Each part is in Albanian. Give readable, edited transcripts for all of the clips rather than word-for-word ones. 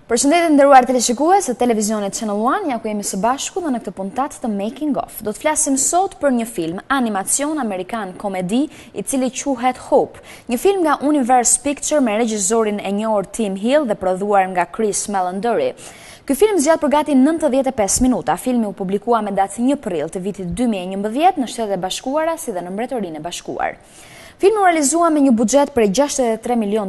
Përshëndetje nderuar teleshikues të televizionit Channel One, ja ku jemi së bashku dhe në këtë puntat të Making of. Do të flasim sot për një film animacion amerikan komedi i cili quhet Hope, një film nga Universe Picture me regjisorin e njohur Tim Hill dhe prodhuar nga Chris Melanduri. Ky film zgjat për gati 95 minuta. Filmi u publikua me datë 1 prill të vitit 2011 në Shtetet e Bashkuara si dhe në Mbretërinë e Bashkuar. Filmi u realizua me një buxhet prej $63 milion,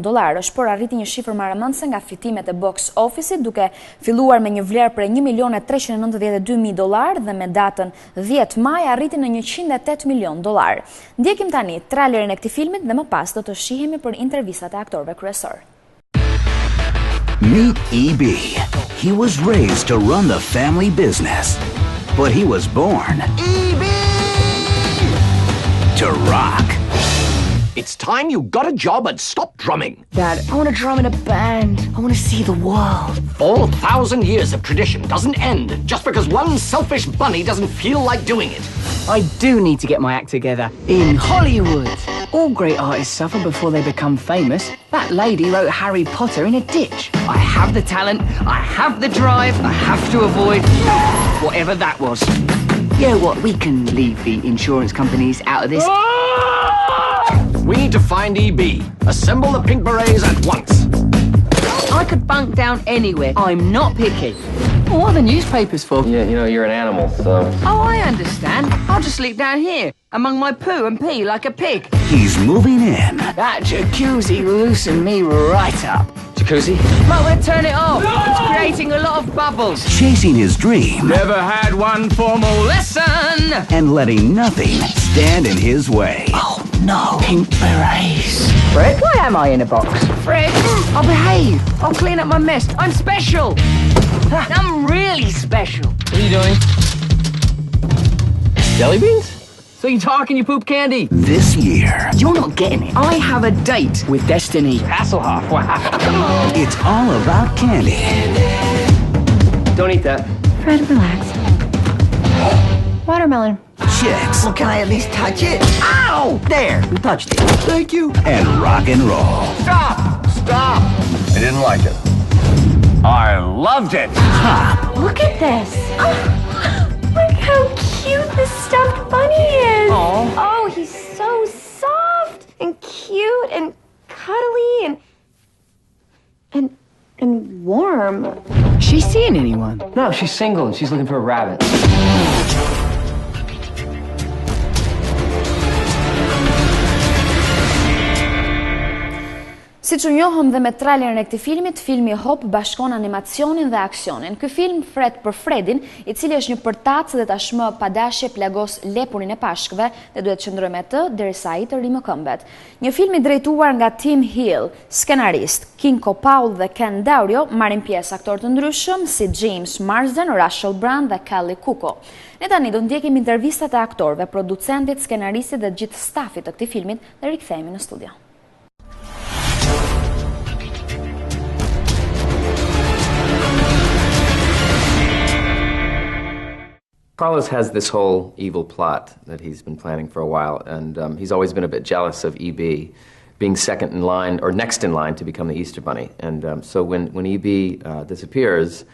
por arriti një shifër marrëmendse nga fitimet e box office-it, duke filluar me një vlerë prej $1.392.000 dhe me datën 10 maj arriti në $108 milion. Ndjekim tani trailerin e këtij filmit dhe më pas do të shihemi për intervistat e aktorëve kryesor. Meet E.B. He was raised to run the family business, but he was born E.B. to rock. It's time you got a job and stopped drumming. Dad, I want to drum in a band. I want to see the world. 4,000 years of tradition doesn't end just because one selfish bunny doesn't feel like doing it. I do need to get my act together. In Hollywood. All great artists suffer before they become famous. That lady wrote Harry Potter in a ditch. I have the talent, I have the drive, I have to avoid whatever that was. You know what, we can leave the insurance companies out of this. We need to find E.B. Assemble the pink berets at once. I could bunk down anywhere. I'm not picky. What are the newspapers for? Yeah, you know, you're an animal, so... Oh, I understand. I'll just sleep down here, among my poo and pee like a pig. He's moving in. That jacuzzi loosened me right up. Jacuzzi? Might want to turn it off. It's creating a lot of bubbles. Chasing his dream. Never had one formal Lesson! And letting nothing stand in his way. Oh, no. Pink berets. Fred? Why am I in a box? Fred, I'll behave. I'll clean up my mess. I'm special. I'm really special. What are you doing? Jelly beans? So you talk and you poop candy? This year, You're not getting it. I have a date with destiny. Hasselhoff, wow. it's all about candy. Don't eat that. Fred, relax. Watermelon. Chicks Well, can I at least touch it? Ow! There, you touched it. Thank you. and rock and roll. Stop! Stop! I didn't like it. I loved it. Look at this. Look how cute this stuffed bunny is. Oh, he's so soft and cute and cuddly and warm. Is she seeing anyone? No, she's single and she's looking for a rabbit. Siç u njohëm dhe me trailerin e këtij filmit, filmi Hope bashkon animacionin dhe aksionin. Ky film fret për Fredin, i cili është një përtac dhe tashmë padashje plagos lepurin e pashkëve dhe duhet qëndrojmë me të derisa ai të rimë këmbët. Një film i drejtuar nga Tim Hill, skenarist Kinko Paul dhe Ken Daurio, marrin pjesë aktorë të ndryshëm si James Marsden, Russell Brand dhe Kelly Kuko. Ne tani do ndjekim intervistat e aktorëve, producentit, skenaristit dhe gjithë stafit të këtij filmit dhe rikthehemi në studio. Carlos has this whole evil plot that he's been planning for a while, and he's always been a bit jealous of E.B. being second in line, or next in line, to become the Easter Bunny. And so when E.B. disappears,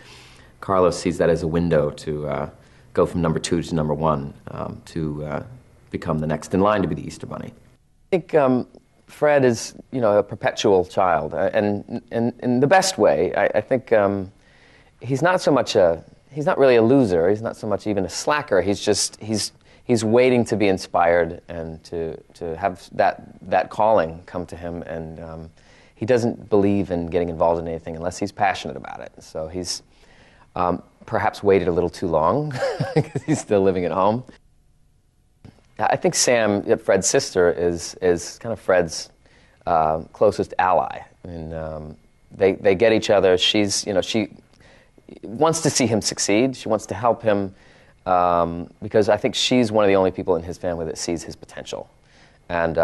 Carlos sees that as a window to go from number 2 to number 1, to become the next in line to be the Easter Bunny. I think Fred is, you know, a perpetual child, and in the best way. I think he's not so much he's not really a loser. He's not so much even a slacker. He's waiting to be inspired and to have that calling come to him. And he doesn't believe in getting involved in anything unless he's passionate about it. So he's perhaps waited a little too long because he's still living at home. I think Sam, Fred's sister, is kind of Fred's closest ally. I mean, they get each other. She's, you know, she wants to see him succeed. She wants to help him because I think she's one of the only people in his family that sees his potential. And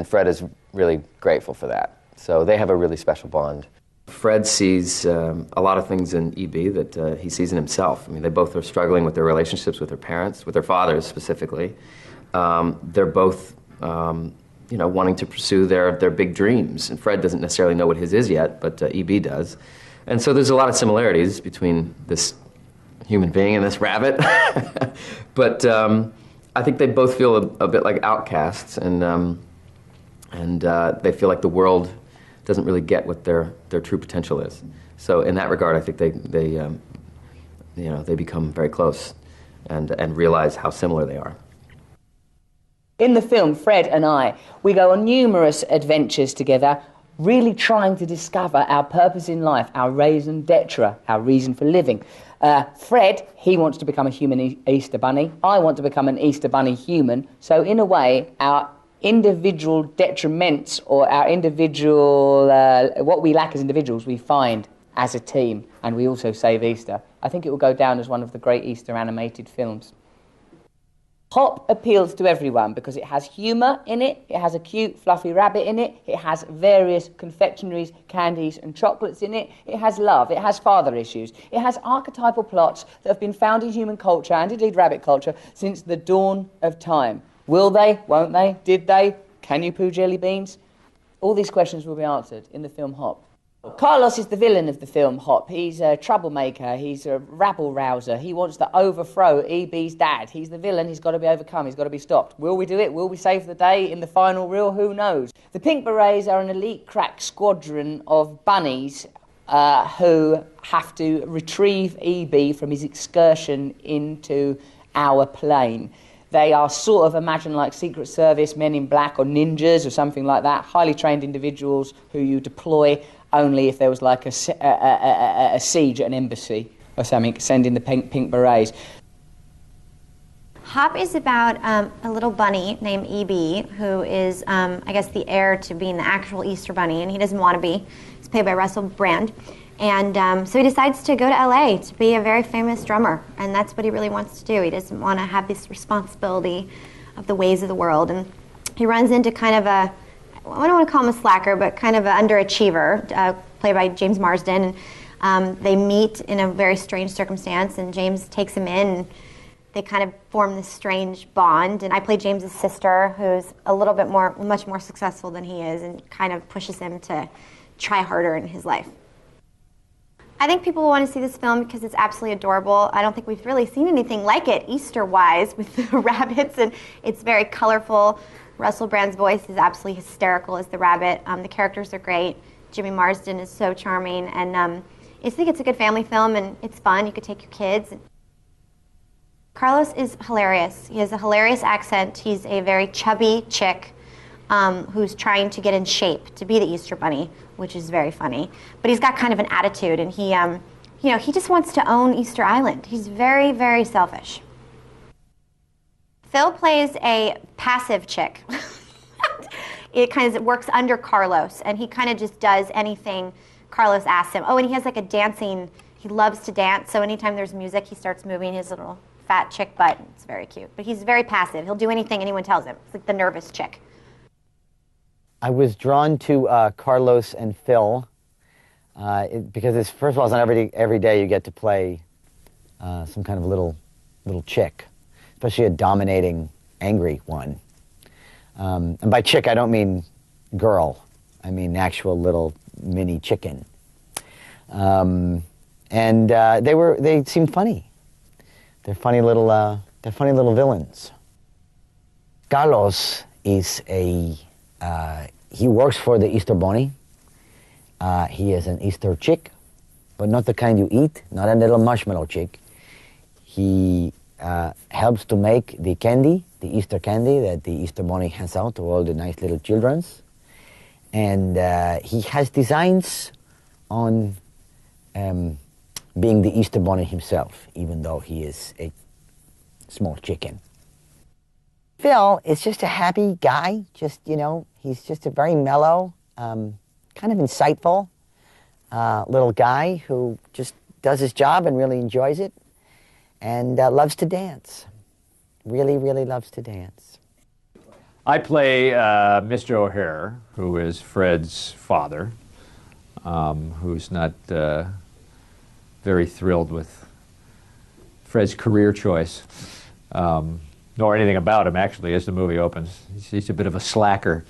Fred is really grateful for that. So they have a really special bond. Fred sees a lot of things in E.B. that he sees in himself. I mean, they both are struggling with their relationships with their parents, with their fathers specifically. They're both, you know, wanting to pursue their big dreams. And Fred doesn't necessarily know what his is yet, but E.B. does. And so there's a lot of similarities between this human being and this rabbit. But I think they both feel a bit like outcasts, and they feel like the world doesn't really get what their true potential is. So in that regard, I think they become very close and realize how similar they are. In the film, Fred and I, we go on numerous adventures together, really trying to discover our purpose in life, our raison d'etre, our reason for living. Fred, he wants to become a human Easter bunny. I want to become an Easter bunny human. So in a way, our individual detriments, or our individual, what we lack as individuals, we find as a team, and we also save Easter. I think it will go down as one of the great Easter animated films. Hop appeals to everyone because it has humour in it, it has a cute fluffy rabbit in it, it has various confectionaries, candies and chocolates in it, it has love, it has father issues, it has archetypal plots that have been found in human culture and indeed rabbit culture since the dawn of time. Will they? Won't they? Did they? Can you poo jelly beans? All these questions will be answered in the film Hop. Carlos is the villain of the film Hop. He's a troublemaker, he's a rabble-rouser, he wants to overthrow EB's dad. He's the villain, he's got to be overcome, he's got to be stopped. Will we do it? Will we save the day in the final reel? Who knows? The Pink Berets are an elite crack squadron of bunnies who have to retrieve EB from his excursion into our plane. They are sort of, imagine like Secret Service, Men in Black or ninjas or something like that, highly trained individuals who you deploy only if there was like a siege at an embassy or something, sending the pink berets. Hop is about a little bunny named E.B. who is, I guess, the heir to being the actual Easter Bunny, and he doesn't want to be. He's played by Russell Brand. And so he decides to go to LA to be a very famous drummer, and that's what he really wants to do. He doesn't want to have this responsibility of the ways of the world. And he runs into kind of a, I don't want to call him a slacker, but kind of an underachiever, played by James Marsden. And they meet in a very strange circumstance, and James takes him in, and they kind of form this strange bond. And I play James's sister, who's a little bit more, much more successful than he is, and kind of pushes him to try harder in his life. I think people will want to see this film because it's absolutely adorable. I don't think we've really seen anything like it Easter-wise with the rabbits, and it's very colorful. Russell Brand's voice is absolutely hysterical as the rabbit. The characters are great. Jimmy Marsden is so charming, and I think it's a good family film, and it's fun. You could take your kids. Carlos is hilarious. He has a hilarious accent. He's a very chubby chick who's trying to get in shape to be the Easter Bunny, which is very funny. But he's got kind of an attitude, and he, he just wants to own Easter Island. He's very, very selfish. Phil plays a passive chick. It kind of works under Carlos, and he kind of just does anything Carlos asks him. Oh, and he has like a dancing, he loves to dance, so anytime there's music, he starts moving his little fat chick butt. It's very cute. But he's very passive. He'll do anything anyone tells him. It's like the nervous chick. I was drawn to Carlos and Phil because it's, first of all, it's not every day you get to play some kind of little chick, especially a dominating, angry one. And by chick, I don't mean girl. I mean actual little mini chicken. And they seemed funny. They're funny little villains. Carlos is he works for the Easter Bunny. He is an Easter chick, but not the kind you eat, not a little marshmallow chick. He helps to make the candy, the Easter candy that the Easter Bunny hands out to all the nice little children. And he has designs on being the Easter Bunny himself, even though he is a small chicken. Phil is just a happy guy, he's just a very mellow, kind of insightful little guy who just does his job and really enjoys it and loves to dance. Really, really loves to dance. I play Mr. O'Hare, who is Fred's father, who's not very thrilled with Fred's career choice. Nor anything about him, actually, as the movie opens. He's a bit of a slacker.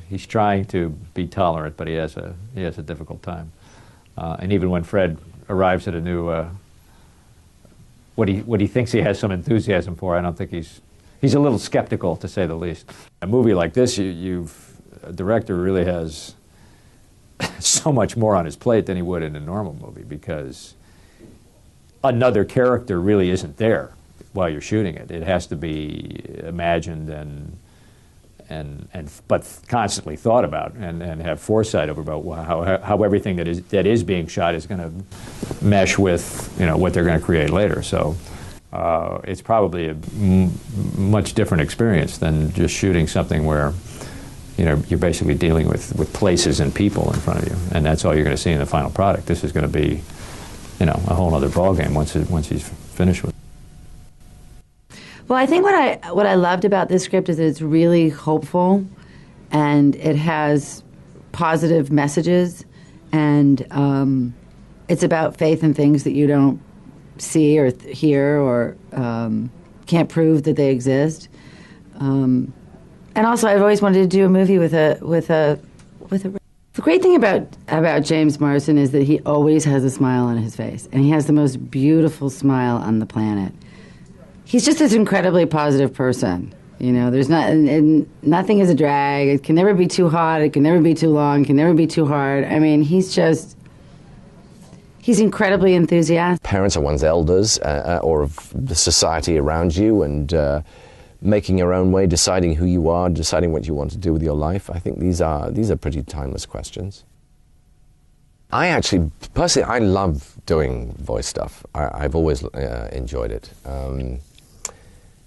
He's trying to be tolerant, but he has a difficult time. And even when Fred arrives at a new, what he thinks he has some enthusiasm for, I don't think he's a little skeptical, to say the least. A movie like this, a director really has so much more on his plate than he would in a normal movie, because another character really isn't there while you're shooting it. It has to be imagined but constantly thought about, and have foresight about how everything that is being shot is going to mesh with what they're going to create later. So it's probably a much different experience than just shooting something where you're basically dealing with places and people in front of you, and that's all you're going to see in the final product. This is going to be a whole other ballgame once he's finished with it. Well, I think what I loved about this script is that it's really hopeful, and it has positive messages, and it's about faith in things that you don't see or hear or can't prove that they exist. And also, I've always wanted to do a movie with a. The great thing about James Marsden is that he always has a smile on his face, and he has the most beautiful smile on the planet. He's just this incredibly positive person. There's nothing is a drag. It can never be too hot. It can never be too long. It can never be too hard. I mean, he's incredibly enthusiastic. Parents are one's elders, or of the society around you, and making your own way, deciding who you are, deciding what you want to do with your life. I think these are pretty timeless questions. I actually, personally, I love doing voice stuff. I've always enjoyed it.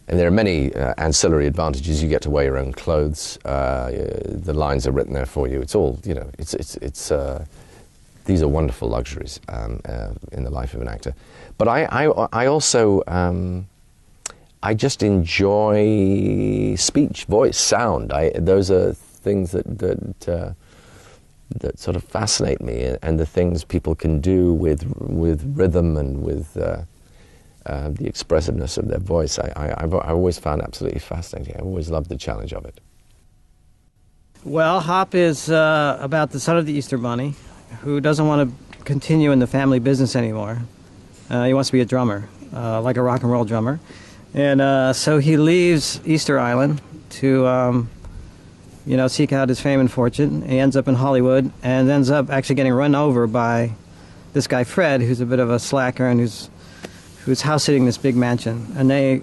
And there are many ancillary advantages. You get to wear your own clothes. The lines are written there for you. It's all, these are wonderful luxuries in the life of an actor. But I also, I just enjoy speech, voice, sound. Those are things that sort of fascinate me, and the things people can do with rhythm and with the expressiveness of their voice. I've always found absolutely fascinating. I've always loved the challenge of it. Well, Hop is about the son of the Easter Bunny, who doesn't want to continue in the family business anymore. He wants to be a drummer, like a rock and roll drummer. And so he leaves Easter Island to seek out his fame and fortune. He ends up in Hollywood and ends up actually getting run over by this guy Fred, who's a bit of a slacker and who's house sitting this big mansion. And they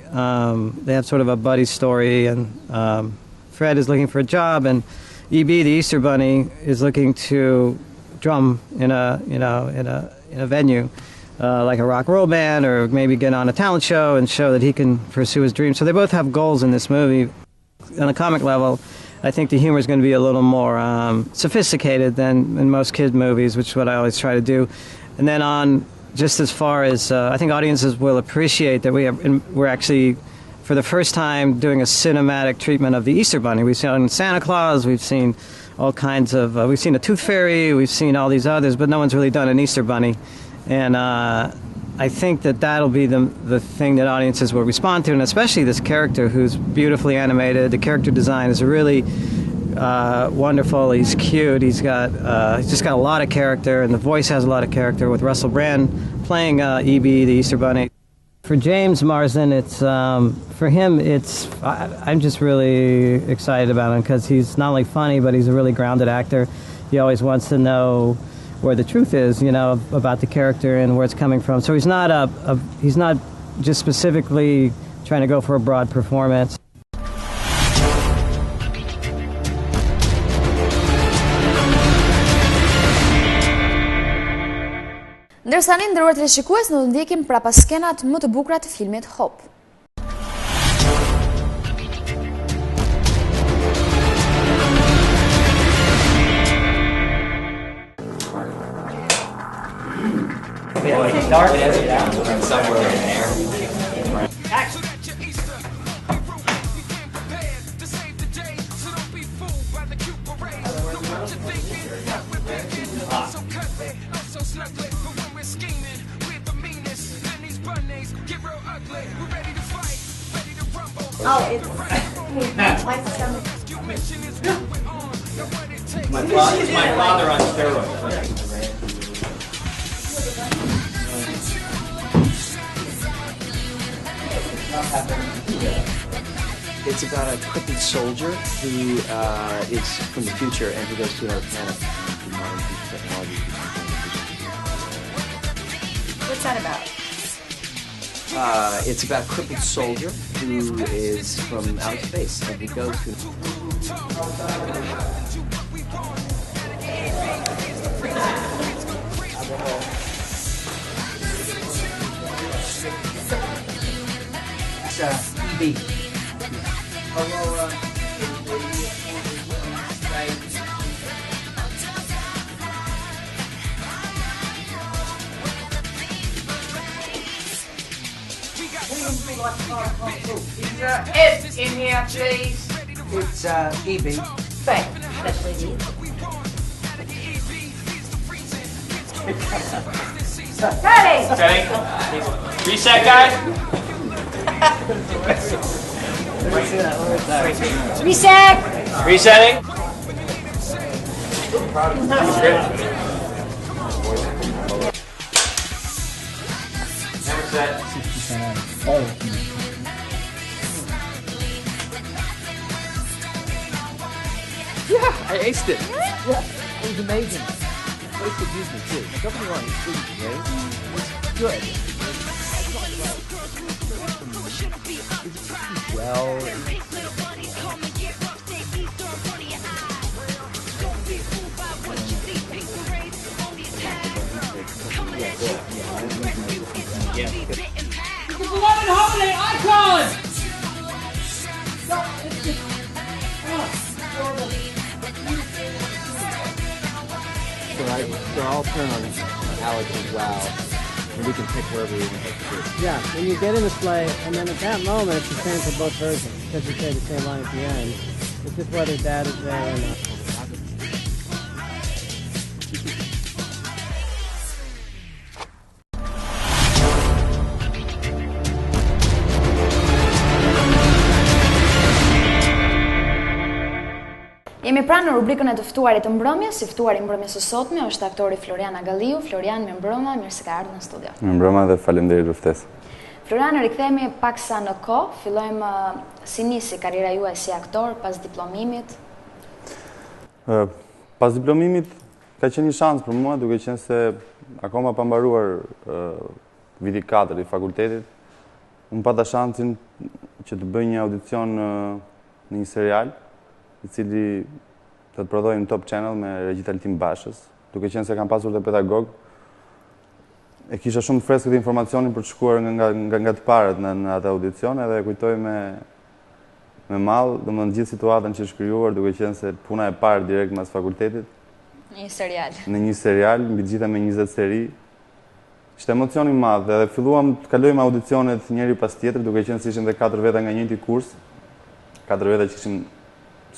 have sort of a buddy story. And Fred is looking for a job, and E.B., the Easter Bunny, is looking to drum in a venue. Like a rock and roll band, or maybe get on a talent show and show that he can pursue his dreams. So they both have goals in this movie. On a comic level, I think the humor is going to be a little more sophisticated than in most kid movies, which is what I always try to do. And then on just as far as I think audiences will appreciate that we're actually, for the first time, doing a cinematic treatment of the Easter Bunny. We've seen Santa Claus, we've seen all kinds of, we've seen a Tooth Fairy, we've seen all these others, but no one's really done an Easter Bunny. And I think that'll be the thing that audiences will respond to, and especially this character who's beautifully animated. The character design is really wonderful. He's cute. He's just got a lot of character, and the voice has a lot of character, with Russell Brand playing E.B., the Easter Bunny. For James Marsden, I'm just really excited about him, because he's not only funny, but he's a really grounded actor. He always wants to know where the truth is, about the character and where it's coming from. So he's not he's not just specifically trying to go for a broad performance. Ndërsa ne nderuar teleshikues, do të ndjekim prapa skenat më të bukura të filmit Hop. Start and somewhere in there. Action. Oh, it's... What's My father on steroids. It's about a crippled soldier who is from the future and he goes to another planet through modern technology. What's that about? It's about a crippled soldier who is from outer space and he goes to... It's EB. Aurora Is Ed in here, please? It's EB. Thanks, especially Setting. Reset, guys. Reset! Resetting. Never set. Yeah, I aced it. Yeah, it was amazing. Wasted Disney too. Now, don't get me wrong, it's great. It's good. Well, The beloved holiday icon! they're all turn on Alex as well, and we can pick wherever we want to. Yeah, when you get in the play, and then at that moment it's the same for both versions, because you say the same line at the end. It's just whether Dad is there or not. Jemi pranë në rubrikën e të ftuarit të mbrëmjes, si ftuari i mbrëmjes së sotme është aktori Florian AGALLIU. Florian, mirëmbrëma, mirë se ka ardhur në studio. Mirëmbrëma dhe faleminderit për ftesën. Florian, rikthehemi paksa në kohë, fillojmë si nisi karriera juaj si aktor pas diplomimit? Pas diplomimit ka qenë një shans për mua, duke qenë se akoma pa mbaruar viti 4 i fakultetit, unë pata shansin që të bëj një audicion në një serial, i cili të prodhoj në Top Channel me Regjital Tim Bashës, duke qenë se kam pasur dhe pedagog, e kisha shumë freskët informacionin për të shkuar nga të parët në atë audicion, edhe e kujtoj me mall, domethënë gjithë situatën që është krijuar, duke qenë se puna e parë direkt mas fakultetit. Në një serial. Në një serial, mbi të gjitha me 20 seri. Ishte emocion i madh, edhe filluam të kalojmë audicionet njëri pas tjetër, duke qenë se ishin dhe 4 veta nga njëjti kurs. 4 veta që ishin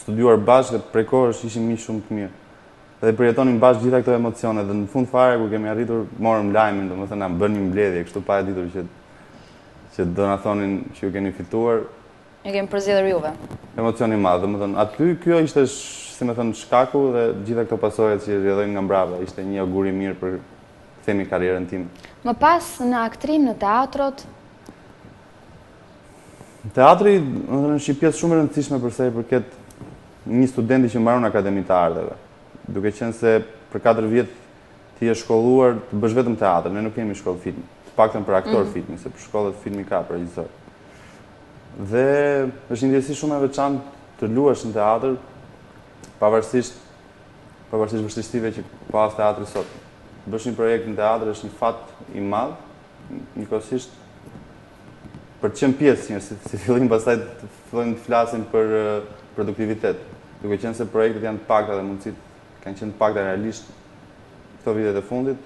studiuar bashkë dhe prej kohësh ishim miq shumë të mirë. Dhe përjetonim bashkë gjitha këto emocione dhe në fund fare kur kemi arritur morëm lajmin, domethënë na bën një mbledhje kështu pa e ditur që do na thonin që ju keni fituar. Ju kemi përzgjedhur juve. Emocion i madh, domethënë aty kjo ishte si më thënë shkaku dhe gjitha këto pasojat që rrjedhojnë nga mbrapa, ishte një augur i mirë për themi karrierën time. Më pas në aktrim në teatrot. Teatri, domethënë është një pjesë shumë e rëndësishme për sa i përket një studenti që mbaron Akademinë të Arteve, duke qenë se për 4 vjet ti je shkolluar të bësh vetëm teatr, ne nuk kemi shkollë filmi, të paktën për aktor filmi, se për shkollat filmi ka për regjisor. Dhe është një ndjesi shumë e veçantë të luash në teatr, pavarësisht vështirësive që pas teatri sot. Të bësh një projekt në teatr është një fat i madh, njëkohësisht për të qenë pjesë, si fillim pastaj të fillojmë të flasim për produktivitet, duke qenë se projektet janë të pakta dhe mundësit kanë qenë të pakta realisht këto vitet e fundit,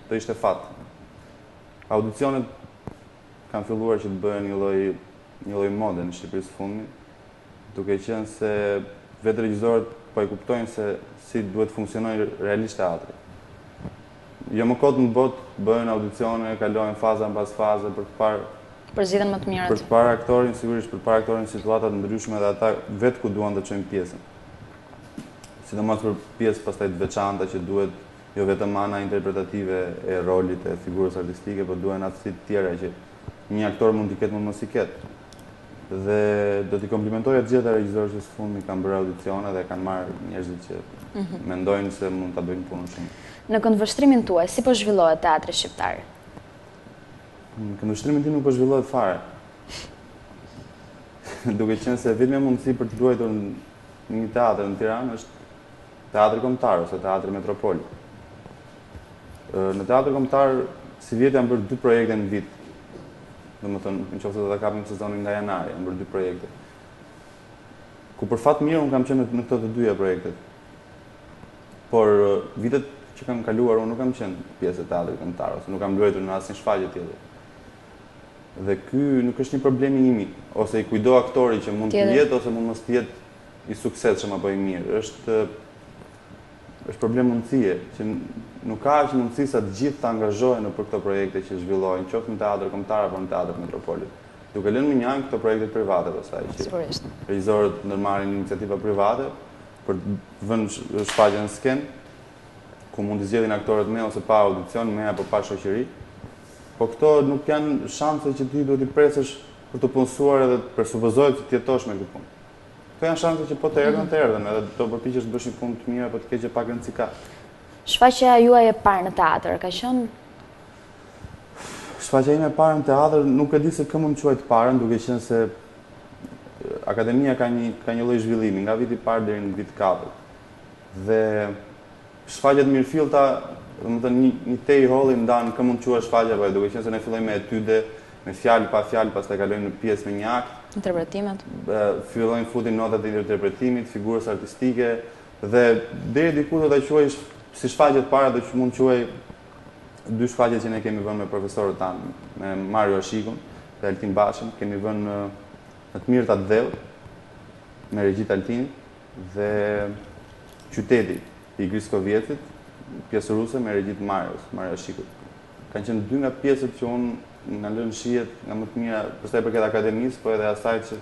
do ishte fat. Audicionet kanë filluar që të bëhen një lloj mode në Shqipëri së fundmi, duke qenë se vetë regjisorët po e kuptojnë se si duhet të funksionojë realisht teatri. Jo më kot në botë bëhen audicione, kalojnë faza pas faze për të parë Përzgjidhen më të mirët. Përpara aktorin, sigurisht përpara aktorin situata të ndryshme dhe ata vetë ku duan të çojnë pjesën. Sidomos për pjesë pastaj të veçanta që duhet jo vetëm ana interpretative e rolit e figurës artistike, por duhen aftësi të tjera që një aktor mund t'i ketë, mund mos i ketë. Dhe do t'i komplimentoj atë gjithë regjisorët që së fundmi kanë bërë audicione dhe kanë marrë njerëzit që mendojnë se mund ta bëjnë punën shumë. Në këndvështrimin tuaj, si po zhvillohet teatri shqiptar? Në këndvështrimin tim nuk po zhvillohet fare. Duke qenë se vetmja mundësi për të luajtur në një teatr në Tiranë është teatri kombëtar ose teatri Metropol. Në teatri kombëtar si vjet janë bërë 2 projekte në vit. Domethënë, nëse do ta kapim sezonin nga janari, janë bërë 2 projekte. Ku për fat mirë unë kam qenë në këto të dyja projektet. Por vitet që kam kaluar unë nuk kam qenë pjesë e teatrit kombëtar ose nuk kam luajtur në asnjë shfaqje tjetër. Dhe ky nuk është një problem i imi, ose i kujdo aktori që mund të jetë ose mund mos të jetë i suksesshëm apo i mirë. Është problem mundësie, që nuk ka aq mundësi sa të gjithë të angazhohen në për këto projekte që zhvillohen, qoftë në teatr kombëtar apo në teatr Metropolit. Duke lënë më njëjtë këto projekte private pastaj që regjisorët ndërmarrin iniciativa private për të vënë shfaqjen në skenë, ku mund të zgjedhin aktorët me ose pa audicion, me apo pa shoqëri. Po këto nuk janë shanse që ti duhet i presësh për të punësuar edhe të presupozohet që të jetosh me këtë punë. Këto janë shanse që po të erdhen, edhe do përpiqesh të bësh një punë të mirë apo të keqe pak rëndësi ka. Shfaqja juaj e parë në teatr ka qenë? Shfaqja ime e parë në teatr nuk e di se kë mund të quaj të parën, duke qenë se akademia ka një lloj zhvillimi nga viti i parë deri në vit 4. Dhe shfaqjet mirëfillta, domethënë një tej holli ndan kë mund të quash shfaqje apo duke qenë se ne fillojmë me etyde, me fjalë pa fjalë, pastaj kalojmë në pjesë me një akt. Interpretimet. Fillojnë futin notat e interpretimit, figurës artistike dhe deri diku do ta quajsh si shfaqje të para do që mund të quaj 2 shfaqjet që ne kemi vënë me profesorët tanë, me Mario Ashikun dhe Altin Bashën, kemi vënë në të mirë ta dhell me regjit Altinit dhe Qyteti i Griskovjetit, pjesë ruse me regjit Mario Ashikut. Kanë qenë 2 nga pjesët që unë nga lënë shihet nga më të mira, përsa i përket akademisë, po edhe asaj që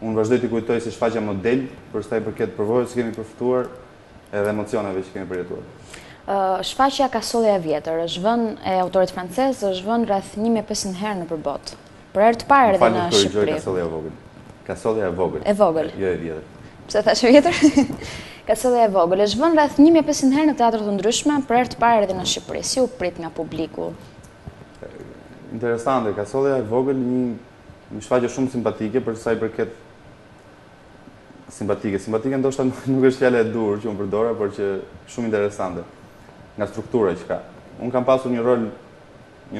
unë vazhdoj t'i kujtoj si shfaqja model, përsa i përket përvojës që kemi përftuar edhe emocioneve që kemi përjetuar. Shfaqja Kasolja e vjetër është vënë e autorit francez, është vënë rreth 1500 herë nëpër botë. Për herë të parë edhe në Shqipëri. Kasolja e vogël. Kasolja e vogël. E vogël. Jo e vjetër. Pse thash e vjetër? Kasolja e vogël është vënë rreth 1500 herë në teatre të ndryshme, për herë të parë edhe në Shqipëri. Si u prit nga publiku? Interesante, Kasolja e vogël një shfaqje shumë simpatike për sa i përket simpatike ndoshta nuk është fjala e dur që unë përdora, por që shumë interesante nga struktura që ka. Unë kam pasur një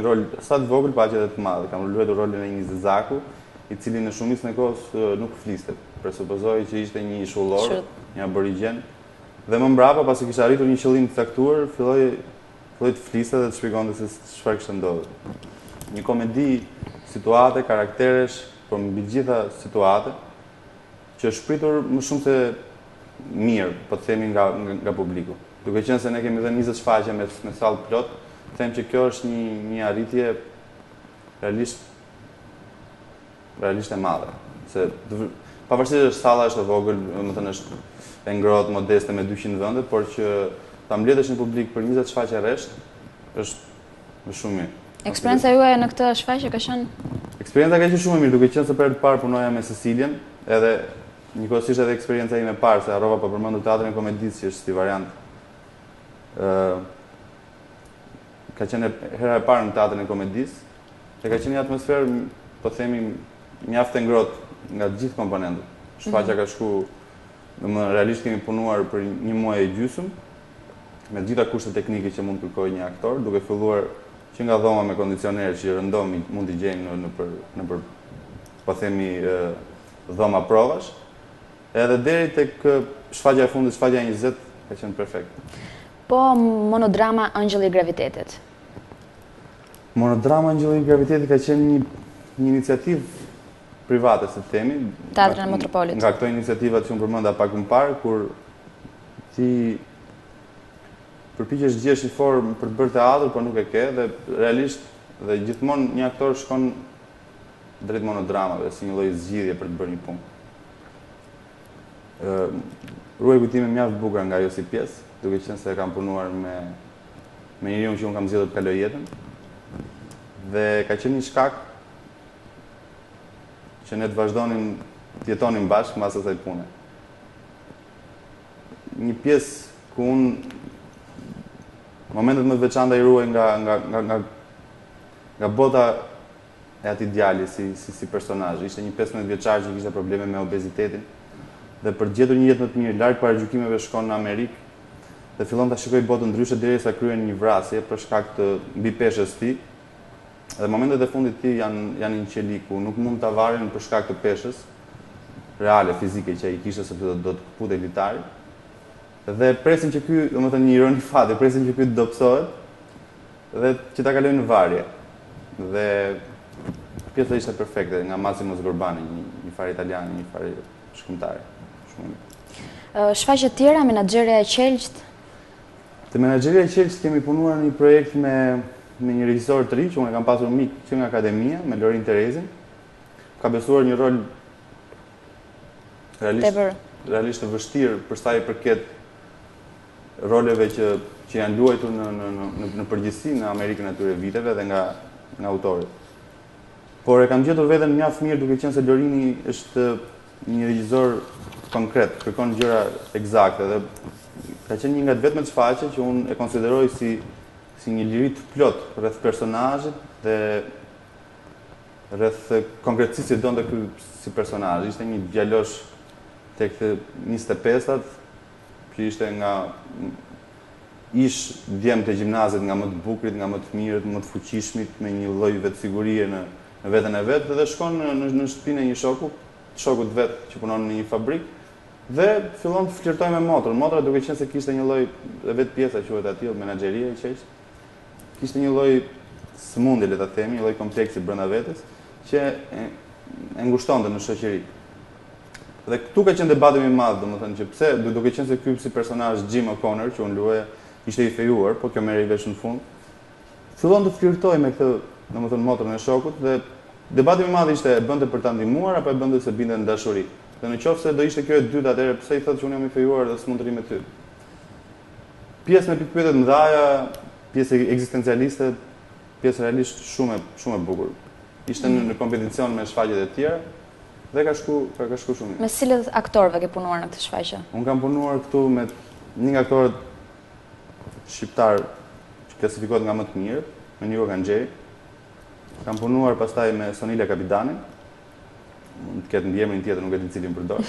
rol sa të vogël pa që edhe të madh. Kam luajtur rolin e një Xhesaku, i cili në shumicën e kohës nuk fliste. Presupozoj që ishte një ishullor, një aborigjen. Dhe më mbrapa, pasi kisha arritur një qëllim të caktuar, filloi të fliste dhe të shpjegonte se çfarë kishte ndodhur. Një komedi, situate, karakteresh, por mbi gjitha situate, që është pritur më shumë se mirë, po të themi nga publiku. Duke qenë se ne kemi dhe 20 shfaqje me sallë plot, them që kjo është një arritje realisht e madhe. Se pavarësisht është salla është e vogël, domethënë është e ngrohtë, modeste me 200 vende, por që ta mbledhësh në publik për 20 shfaqje rresht është shumë mirë. Eksperienca juaj në këtë shfaqje ka qenë? Eksperienca ka qenë shumë e mirë, duke qenë se për herë të parë punoja me Cecilien, edhe njëkohësisht edhe eksperienca ime e parë, se harrova pa përmendur teatrin e komedisë, që është si variant. Ka qenë hera e parë në teatrin e komedisë, dhe ka qenë një atmosferë, po themi, mjaft e ngrohtë nga të gjithë komponentët. Shfaqja ka shku, domethënë realisht kemi punuar për një muaj e gjysmë, me gjitha kushtet teknike që mund të kërkojë një aktor, duke filluar që nga dhoma me kondicionerë që rëndomi mund t'i gjejmë nëpër, po themi, dhoma provash, edhe deri tek shfaqja e fundit, shfaqja 20, ka qenë perfekt. Po monodrama Enkel i Gravitetit. Monodrama Enkel i Gravitetit ka qenë një iniciativë private, se themi. Teatrin e Metropolit. Nga këto iniciativat që unë përmenda pak më parë, kur ti përpiqesh të gjesh një formë për të bërë teatr, por nuk e ke, dhe realisht dhe gjithmonë një aktor shkon drejt monodramave, si një lloj zgjidhje për të bërë një punë. Ruaj kujtime mjaft bukur nga ajo si pjesë, duke qenë se kam punuar me njeriun që unë kam zgjedhur të kaloj jetën, dhe ka qenë një shkak që ne të vazhdonim të jetonim bashkë mbas asaj pune. Një pjesë ku unë momentet më të veçanta i ruaj nga bota e atij djali si personazh. Ishte një 15 vjeçar që kishte probleme me obezitetin dhe për të gjetur një jetë më të mirë larg paragjykimeve shkon në Amerikë dhe fillon ta shikojë botën ndryshe derisa kryen një vrasje për shkak të mbi peshës së tij. Dhe momentet e fundit të tij janë një qeli ku nuk mund ta varin për shkak të peshës reale fizike që ai kishte sepse do të kupute litari. Dhe presin që ky, domethënë një ironi fati, presin që ky të dobësohet dhe që ta kalojnë në varje. Dhe pjesa ishte perfekte nga Massimo Sgorbani, një fare italian, një fare shkrimtare. Shfaqje të tjera, menaxherja e qelqt? Te menaxherja e qelqt kemi punuar në një projekt me një regjisor të ri, që unë kam pasur mik që nga akademia, me Lorin Terezin. Ka besuar një rol realisht të vështirë për sa i përket roleve që janë luajtur në përgjithësi në Amerikën e atyre viteve dhe nga autorët. Por e kam gjetur veten mjaft mirë duke qenë se Lorini është një regjisor konkret, kërkon gjëra eksakte dhe ka qenë një nga të vetmet shfaqje që unë e konsideroj si një liri të plot rreth personazhit dhe rreth konkretësisë që donte ky si personazh. Ishte një djalosh tek 25-tat, që ishte nga ish djem të gjimnazit, nga më të bukurit, nga më të mirët, më të fuqishmit, me një lloj vetësigurie në veten e vet, dhe shkon në shtëpinë e një shokut të vet që punon në një fabrik dhe fillon të flirtojë me motrën. Motra duke qenë se kishte një lloj e vet pjesa quhet aty menaxheria e qesh. Kishte një lloj sëmundje, le ta themi, një lloj kompleksi brenda vetes që e ngushtonte në shoqëri. Dhe këtu ka qenë debati më i madh, domethënë që pse duke qenë se ky si personazh Jim O'Connor që unë luaja ishte i fejuar, po kjo merri vesh në fund. Fillon të flirtojë me këtë, domethënë motrën e shokut dhe debati më i madh ishte e bënte për ta ndihmuar apo e bënte se binte në dashuri. Dhe nëse do ishte kjo e dytë, atëherë pse i thotë që unë jam i fejuar dhe s'mund të rri me ty. Pjesë me pikpyetje të mëdha, pjesë ekzistencialiste, pjesë realisht shumë e bukur. Ishte në kompeticion me shfaqjet e tjera dhe ka shku shumë mirë. Me cilët aktorëve ke punuar në këtë shfaqje? Unë kam punuar këtu me një nga aktorët shqiptar që klasifikohet nga më të mirë, me Niro Ganxheri. Kam punuar pastaj me Sonila Kapitanin, mund të ketë ndjemrin tjetër, nuk e di cilin përdor.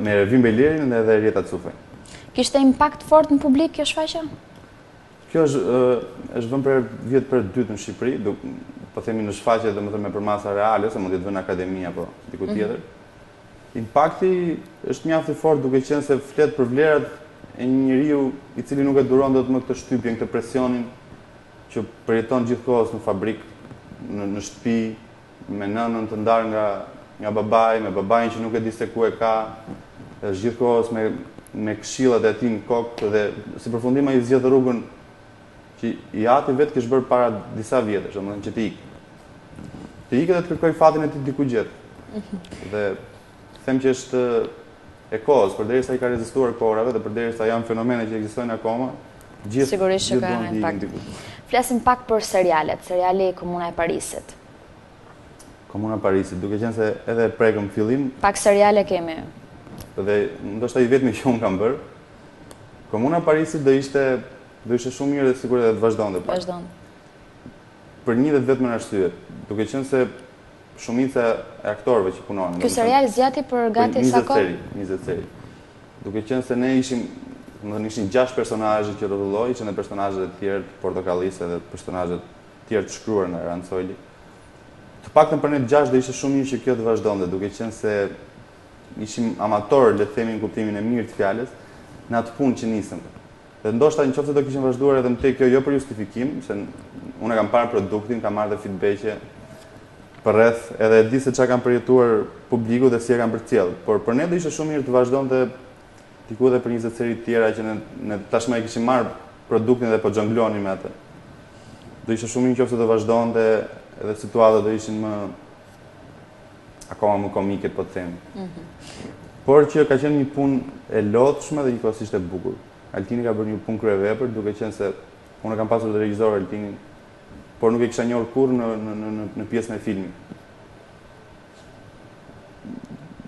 Me Ervin Bejlerin dhe Rjeta Cufaj. Kishte impakt fort në publik kjo shfaqje? Kjo është vënë për vjet për dytë në Shqipëri, po themi në shfaqje domethënë me përmasa reale, se mund të vënë në akademi apo diku tjetër. Impakti është mjaft i fortë duke qenë se flet për vlerat e një njeriu i cili nuk e duron dot më këtë shtypjen, këtë presionin që përjeton gjithkohës në fabrik, në shtëpi, me nënën të ndarë nga babai, me babain që nuk e di se ku e ka, është gjithkohës me këshillat e tij në kokë dhe si përfundim ai zgjedh rrugën që i ati vetë kishte bërë para disa vjetësh, domethënë që të ikë. Të ikë dhe të kërkoj fatin e tij diku gjatë. Dhe them që është e kohës, përderisa ai ka rezistuar kohërave dhe përderisa janë fenomene që ekzistojnë akoma, sigurisht që ka impakt. Flasim pak për serialet, seriali Komuna e Parisit. Komuna e Parisit, duke qenë se edhe prekëm fillim. Pak seriale kemi. Dhe ndoshta i vetmi që unë kam bërë. Komuna e Parisit do ishte shumë mirë dhe sigurisht edhe të vazhdonte. Për një dhe vetëm arsye, duke qenë se shumica e aktorëve që punonin. Ky serial zgjati për gati sa kohë? 20 seri. Duke qenë se ne ishin 6 personazhe që rrotulloi, ishin edhe personazhe të tjerë të Portokallisë dhe personazhe të tjerë të shkruar nga Rancoli. Të paktën për ne 6 do ishte shumë mirë që kjo të vazhdonte, duke qenë se ishim amatorë, le të themi në kuptimin e mirë të fjalës, në atë punë që nisëm. Dhe ndoshta nëse do kishim vazhduar edhe më tej kjo jo për justifikim, se unë kam parë produktin, kam marrë dhe feedback-e për rreth, edhe e di se çka kanë përjetuar publiku dhe si e kanë përcjell. Por për ne do ishte shumë mirë të vazhdonte diku edhe për 20 seri të tjera që ne tashmë e kishim marrë produktin dhe po xhonglonim me atë. Do ishte shumë mirë nëse do vazhdonte edhe situatat do ishin akoma më komike, po të them. Por që ka qenë një punë e lodhshme dhe njëkohësisht e bukur. Altini ka bërë një punë kryevepër, duke qenë se unë kam pasur dhe regjisor Altinin, por nuk e kisha njohur kurrë në pjesën e filmit.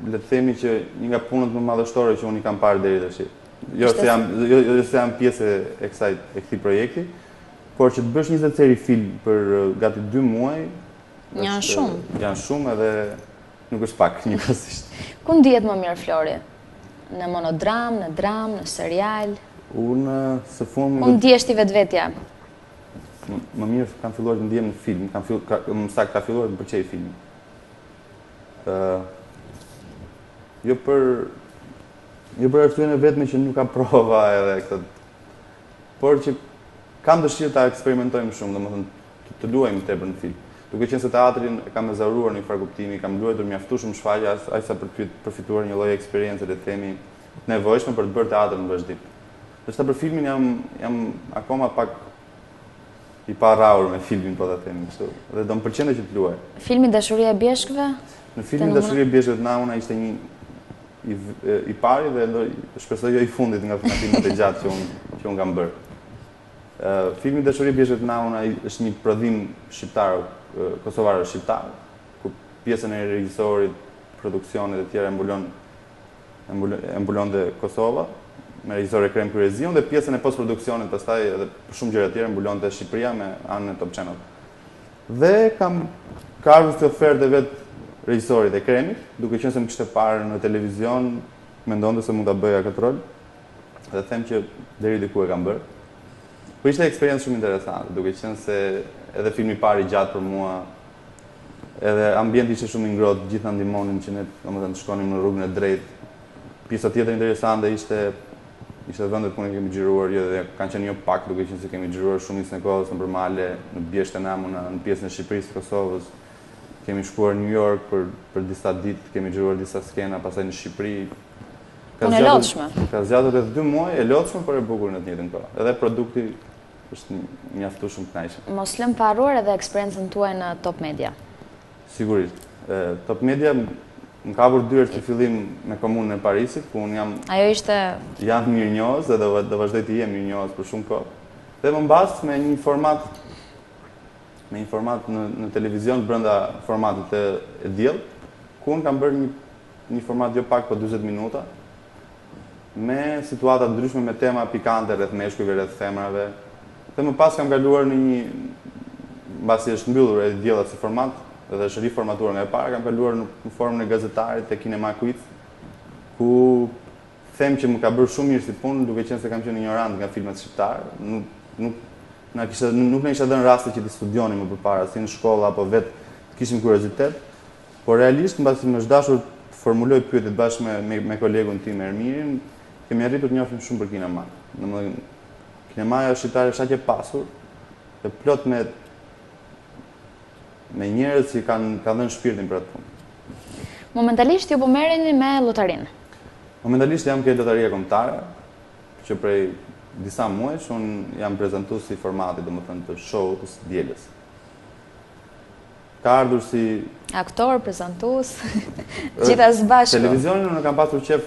Le të themi që një nga punët më madhështore që unë i kam parë deri tash. Jo se jam pjesë e këtij projekti, por që të bësh 20 seri film për gati 2 muaj, janë shumë. Janë shumë edhe nuk është pak njëkohësisht. Ku ndihet më mirë Flori? Në monodram, në dram, në serial? Unë së fundi Ku ndihesh ti vetvetja? Më mirë kam filluar të ndihem në film, ka filluar të pëlqej filmi. Jo për arsyeën e vetme që nuk ka prova edhe këtë, por që kam dëshirë ta eksperimentojmë shumë, domethënë të luajmë tepër në film. Duke qenë se teatrin e kam ezauruar në një farë kuptimi, kam luajtur mjaftueshëm shfaqje aq sa për të përfituar një lloj eksperiencë le të themi të nevojshme për të bërë teatr në vazhdim. Ndërsa për filmin jam akoma pak i parraur me filmin, po ta themi kështu. Dhe do më pëlqente që të luaj. Filmi Dashuria e Bjeshkëve? Në filmin Dashuria e Bjeshkëve të Nauna ishte një i pari dhe shpresoj jo i fundit nga filmat e gjatë që unë kam bërë. Filmi Dashuria e Bjeshkëve të Nauna është një prodhim shqiptar, kosovar-shqiptar, ku pjesën e regjisorit, produksionet e tjera e mbulon dhe Kosova, me regjisor e Krem Kryezion, dhe pjesën e post-produksionit pastaj edhe për shumë gjëra tjera mbulon dhe Shqipëria me anën e Top Channel. Dhe ka ardhur të ofertë vetë regjisorit e Kremit, duke qenë se më kishte parë në televizion, mendonte se mund ta bëja këtë rol. Dhe them që deri diku e kam bërë. Po ishte eksperiencë shumë interesante, duke qenë se edhe filmi i parë i gjatë për mua, edhe ambienti ishte shumë i ngrohtë, gjithë na ndihmonin që ne domethënë të shkonim në rrugën e drejtë. Pjesa tjetër interesante ishte vendet ku ne kemi xhiruar, jo dhe kanë qenë jo pak, duke qenë se kemi xhiruar shumicën e kohës në përmale, në Bjeshtë e Namuna, në pjesën e Shqipërisë, Kosovës. Kemi shkuar në New York për disa ditë, kemi xhiruar disa skena, pastaj në Shqipëri. Punë e lodhshme. Ka zgjatur rreth 2 muaj, e lodhshme por e bukur në të njëjtën kohë. Edhe produkti është mjaftueshëm kënaqshëm. Mos lëm pa harruar edhe eksperiencën tuaj në Top Media. Sigurisht. Top Media më ka bërë dyert në fillim me komunën e Parisit, ku unë Ajo ishte jam mirënjohës dhe do vazhdoj të jem mirënjohës për shumë kohë. Dhe më mbas me një format në televizion brenda formatit e diell, ku unë kam bërë një format jo pak, po 40 minuta, me situata ndryshme, me tema pikante rreth meshkujve, rreth femrave. Dhe më pas kam kaluar në mbasi është mbyllur e diellat si format, dhe është riformatuar nga e para, kam kaluar në formën e gazetarit te Kinema Quiz, ku them që më ka bërë shumë mirë si punë, duke qenë se kam qenë ignorant nga filmat shqiptar. Nuk na isha dhënë raste që t'i studionim më përpara, si në shkolla apo vetë kishim kuriozitet, por realisht mbasi më është dashur të formuloj pyetjet bashkë me kolegun tim Ermirin, kemi arritur të njohim shumë për kinema. Domethënë, kinemaja shqiptare është aq e pasur dhe plot me njerëz që kanë dhënë shpirtin për atë punë. Momentalisht ju po merreni me lotarinë. Momentalisht jam ke lotaria kombëtare, që prej disa muajsh unë jam prezantues si formati, domethënë të show-ut të dielës. Ka ardhur si aktor, prezantues, gjitha së bashku. Televizionin unë kam pasur qef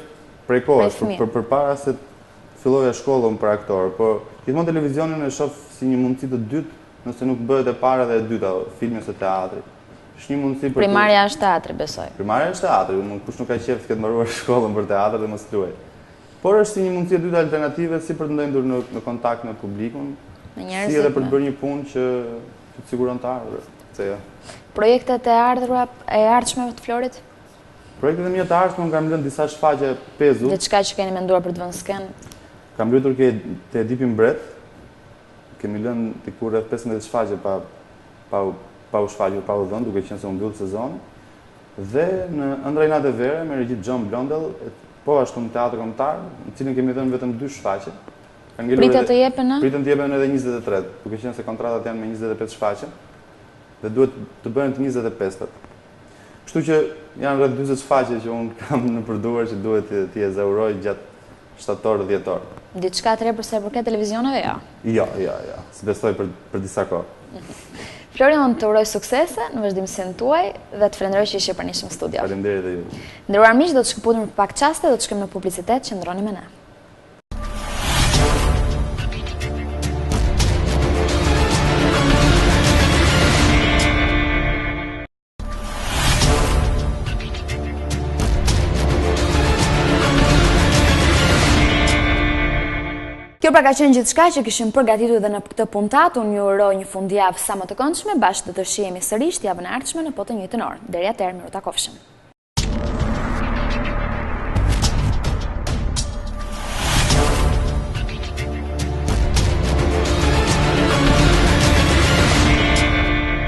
prej kohës, përpara se filloja shkollën për aktor, por gjithmonë televizionin e shoh si një mundësi të dytë, nëse nuk bëhet e para dhe e dyta, filmi ose teatri. Është një mundësi për primarja është teatri, besoj. Primarja është teatri, kush nuk ka qef të ketë mbaruar shkollën për teatr dhe mos luaj. Por është si një mundësi e dytë alternative si për të ndendur në kontakt me publikun, si edhe për të bërë një punë që të siguron të ardhurën. Projektet e ardhshme të Florit? Projektet e mia të ardhshme unë kam lënë disa shfaqje pezu. Diçka që keni menduar për të vënë skenë? Kam luajtur te Dipi Mbret. Kemi lënë diku rreth 15 shfaqje pa u shfaqur, pa u dhënë, duke qenë se u mbyll sezoni. Dhe në Ëndrajnat e Verë me regjit John Blondell, po ashtu në teatr kombëtar, në cilin kemi dhënë vetëm 2 shfaqje. Pritet të jepen, a? Pritet të jepen edhe 23, duke qenë se kontratat janë me 25 shfaqje dhe duhet të bëhen të 25-tat. Kështu që janë rreth 40 shfaqje që unë kam në përduar që duhet t'i ezauroj gjatë shtator-dhjetor. Diçka të re përsa i përket televizioneve, ja? Jo. S'besoj për disa kohë. Flori, unë të uroj suksese në vazhdimsinë tuaj dhe të falenderoj që ishe pranishëm në studio. Faleminderit dhe ju. Nderuar miq, do të shkëputim për pak çaste, do të shkojmë në publicitet, qëndroni me ne. Kjo pra ka qenë gjithçka që kishim përgatitur dhe në këtë puntat. Unë ju uroj një fundjavë sa më të këndshme, bashkë do të shihemi sërish javën e ardhshme në po të njëjtën orë. Deri atëherë, miru takofshëm.